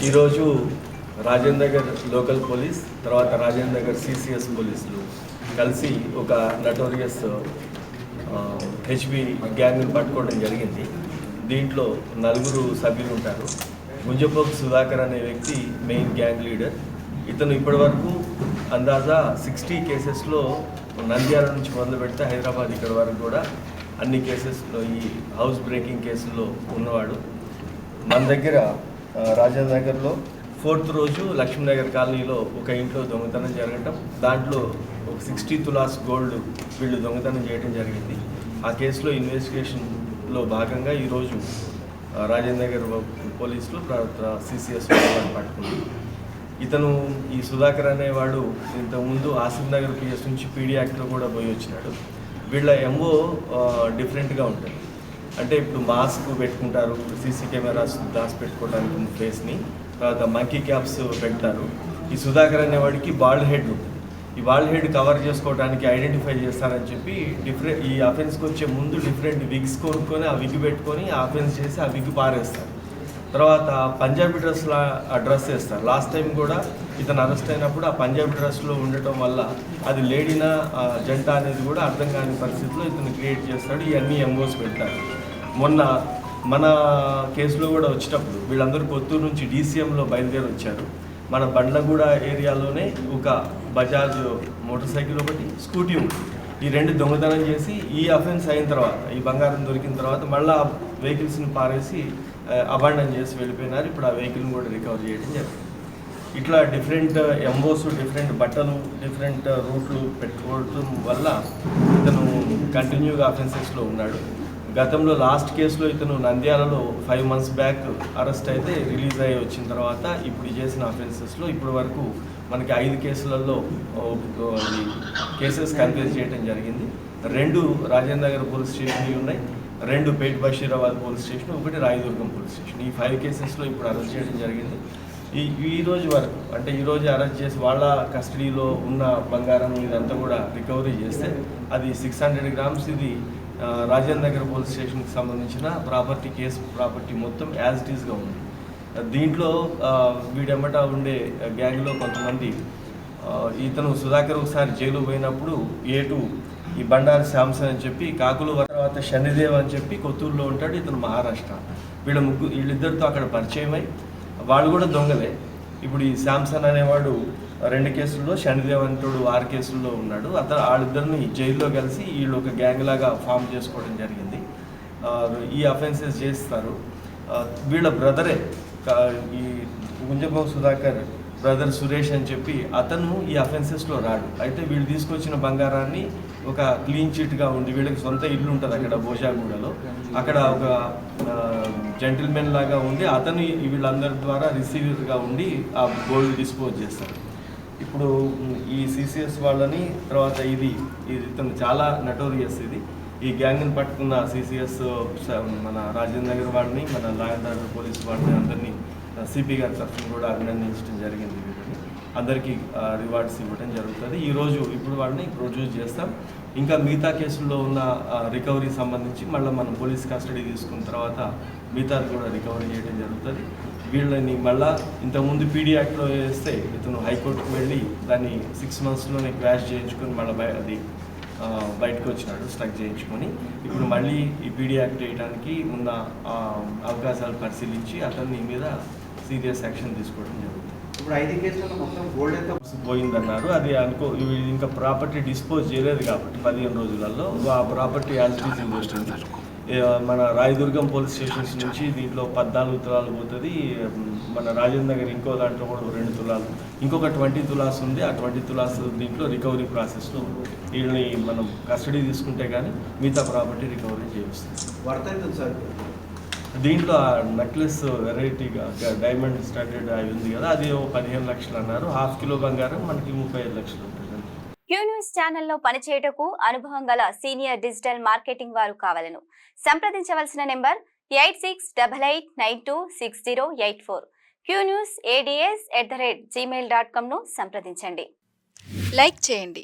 ఈరోజు Rajendra Nagar local police తర్వాత Rajendra Nagar CCS పోలీసులు కలిసి ఒక నటోరియస్ హెచ్బి గ్యాంగ్ని పట్టుకోవడం జరిగింది. దీంట్లో 4 సభ్యులు ఉంటారు. గుంజపోకు సుధాకర్ అనే వ్యక్తి మెయిన్ గ్యాంగ్ లీడర్. ఇతను ఇప్పటివరకు అందాజా 60 కేసెస్లో నంద్యాల నుంచి మొదలు పెడితే హైదరాబాద్ ఇక్కడ వరకు కూడా అన్ని కేసెస్లో ఈ హౌస్ బ్రేకింగ్ కేసుల్లో ఉన్నవాడు. మన దగ్గర రాజేంద్ర నగర్లో 4th రోజు లక్ష్మీనగర్ కాలనీలో ఒక ఇంట్లో దొంగతనం జరగటం, దాంట్లో ఒక 60 తులాస్ గోల్డ్ వీళ్ళు దొంగతనం చేయడం జరిగింది. ఆ కేసులో ఇన్వెస్టిగేషన్లో భాగంగా ఈరోజు రాజేంద్ర నగర్ పోలీసులు సిసిఎస్ పట్టుకుంది. ఇతను ఈ సుధాకర్ అనేవాడు ఇంతకుముందు ఆసిఫ్ నగర్ పిఎస్ నుంచి పీడీ యాక్ట్లో కూడా పోయి వచ్చినాడు. వీళ్ళ ఎంఓ డిఫరెంట్గా ఉంటుంది. అంటే ఇప్పుడు మాస్క్ పెట్టుకుంటారు, సీసీ కెమెరాస్ దాచిపెట్టుకోవడానికి ఫేస్ని, తర్వాత మంకీ క్యాప్స్ పెడతారు. ఈ సుధాకర్ అనేవాడికి బాల్డ్ హెడ్ ఉంటుంది. ఈ బాల్డ్ హెడ్ కవర్ చేసుకోవడానికి ఐడెంటిఫై చేస్తారని చెప్పి ఈ అఫెన్స్కి వచ్చే ముందు డిఫరెంట్ విగ్స్ కొనుక్కొని ఆ విగ్ పెట్టుకొని ఆ అఫెన్స్ చేసి ఆ విగ్ పారేస్తారు. తర్వాత పంజాబీ డ్రెస్లా ఆ డ్రెస్ వేస్తారు. లాస్ట్ టైం కూడా ఇతను అరెస్ట్ అయినప్పుడు ఆ పంజాబీ డ్రెస్లో ఉండటం వల్ల అది లేడీనా జంట అనేది కూడా అర్థం కాని పరిస్థితిలో ఇతను క్రియేట్ చేస్తాడు. ఇవన్నీ ఎంఓస్ పెడతారు. మొన్న మన కేసులో కూడా వచ్చేటప్పుడు వీళ్ళందరూ కొత్తూరు నుంచి డీసీఎంలో బయలుదేరి వచ్చారు. మన బండ్లగూడ ఏరియాలోనే ఒక బజాజ్ మోటార్ సైకిల్ ఒకటి, స్కూటీ ఉంది. ఈ 2 దొంగతనం చేసి ఈ అఫెన్స్ అయిన తర్వాత, ఈ బంగారం దొరికిన తర్వాత మళ్ళీ ఆ వెహికల్స్ని పారేసి అబాండన్ చేసి వెళ్ళిపోయినారు. ఇప్పుడు ఆ వెహికల్ని కూడా రికవర్ చేయడం జరిగింది. ఇట్లా డిఫరెంట్ ఎంబోస్, డిఫరెంట్ బట్టలు, డిఫరెంట్ రూట్లు పెట్టుకోవడం వల్ల ఇతను కంటిన్యూగా అఫెన్సెస్లో ఉన్నాడు. గతంలో లాస్ట్ కేసులో ఇతను నంద్యాలలో 5 months బ్యాక్ అరెస్ట్ అయితే రిలీజ్ అయ్యి వచ్చిన తర్వాత ఇప్పుడు చేసిన అఫెన్సెస్లో ఇప్పటి వరకు మనకి 5 కేసులలో కేసెస్ కన్ఫ్యూజ్ చేయడం జరిగింది. 2 రాజేంద్ర నగర్ పోలీస్ స్టేషన్లు ఉన్నాయి, 2 Pet Basheerabad police station, 1 Rayadurgam police station. ఈ 5 కేసెస్లో ఇప్పుడు అరెస్ట్ చేయడం జరిగింది. ఈ రోజు వరకు అంటే ఈరోజు అరెస్ట్ చేసి వాళ్ళ కస్టడీలో ఉన్న బంగారం ఇదంతా కూడా రికవరీ చేస్తే అది 600 grams. ఇది రాజేంద్ర నగర్ పోలీస్ స్టేషన్కి సంబంధించిన ప్రాపర్టీ మొత్తం యాజ్ ఇట్ ఈస్గా ఉంది. దీంట్లో వీడెమ్మట ఉండే గ్యాంగ్లో కొంతమంది ఇతను సుధాకర్ ఒకసారి జైలు పోయినప్పుడు A2 ఈ బండారి శాంసన్ అని చెప్పి, కాకులు తర్వాత శనిదేవ్ అని చెప్పి కొత్తూరులో ఉంటాడు. ఇతను మహారాష్ట్ర. వీళ్ళిద్దరితో అక్కడ పరిచయమై వాళ్ళు కూడా దొంగలే. ఇప్పుడు ఈ శాంసన్ అనేవాడు 2 కేసుల్లో, శనిదేవ్ అంటోడు 6 కేసుల్లో ఉన్నాడు. వాళ్ళిద్దరిని జైల్లో కలిసి వీళ్ళు ఒక గ్యాంగ్ లాగా ఫామ్ చేసుకోవడం జరిగింది. ఈ అఫెన్సెస్ చేస్తారు. వీళ్ళ బ్రదరే ఈ గుంజపోకు సుధాకర్ బ్రదర్ సురేష్ అని చెప్పి అతను ఈ అఫెన్సెస్లో రాడు. అయితే వీళ్ళు తీసుకొచ్చిన బంగారాన్ని ఒక క్లీన్ చిట్గా ఉండి, వీళ్ళకి సొంత ఇల్లు ఉంటుంది అక్కడ బోజాగూడలో, అక్కడ ఒక జెంటిల్మెన్ లాగా ఉండి అతను వీళ్ళందరి ద్వారా రిసీవర్గా ఉండి ఆ గోల్డ్ డిస్పోజ్ చేస్తారు. ఇప్పుడు ఈ సిసిఎస్ వాళ్ళని తర్వాత ఇది ఇతను చాలా నటోరియస్. ఈ గ్యాంగ్ని పట్టుకున్న సిసిఎస్ మన రాజేంద్ర నగర్ వాడిని, మన లాయర్ పోలీస్ వాడిని అందరినీ సిపి గారి తరఫున కూడా అభినందించడం జరిగింది. వీటిని అందరికీ రివార్డ్స్ ఇవ్వడం జరుగుతుంది. ఇప్పుడు వాళ్ళని ప్రొడ్యూస్ చేస్తాం. ఇంకా మిగతా కేసుల్లో ఉన్న రికవరీ సంబంధించి మళ్ళీ మనం పోలీస్ కస్టడీ తీసుకున్న తర్వాత మిగతాది కూడా రికవరీ చేయడం జరుగుతుంది. వీళ్ళని మళ్ళీ ఇంతకుముందు పీడీ యాక్ట్లో వేస్తే ఇతను హైకోర్టుకు వెళ్ళి దాన్ని 6 monthsలోనే క్వాష్ చేయించుకొని మళ్ళీ అది బయటకు వచ్చినాడు స్ట్రక్ చేయించుకొని. ఇప్పుడు మళ్ళీ ఈ పీడీ యాక్ట్ వేయడానికి ఉన్న అవకాశాలు పరిశీలించి అతని మీద సీరియస్ యాక్షన్ తీసుకోవడం జరుగుతుంది. ఇప్పుడు 5 కేసులలో మొత్తం గోల్డ్ ఎంత పోయిందన్నారు. అది ఇంకా ప్రాపర్టీ డిస్పోజ్ చేయలేదు కాబట్టి 15 రోజులలో ఆ property as it is investing. మన రాయదుర్గం పోలీస్ స్టేషన్స్ నుంచి దీంట్లో 14 తులాలు పోతుంది. మన రాజేంద్ర నగర్ ఇంకో దాంట్లో కూడా 2 తులాలు, ఇంకొక 20 తులాస్ ఉంది. ఆ 20 తులాస్ దీంట్లో రికవరీ ప్రాసెస్లో వీళ్ళని మనం కస్టడీ తీసుకుంటే కానీ మిగతా ప్రాపర్టీ రికవరీ చేస్తుంది. దీంట్లో నెక్లెస్ వెరైటీగా డైమండ్ స్టాండర్డ్ అవి ఉంది కదా, అది 15 లక్షలు అన్నారు. 1/2 కిలో బంగారం మనకి 35 లక్షలు ఉంటుంది. క్యూ న్యూస్ ఛానల్లో పనిచేయటకు అనుభవం గల సీనియర్ డిజిటల్ మార్కెటింగ్ వారు కావాలను సంప్రదించవలసిన నెంబర్ 8688926084. qnewsads@gmail.com ను సంప్రదించండి. లైక్ చేయండి.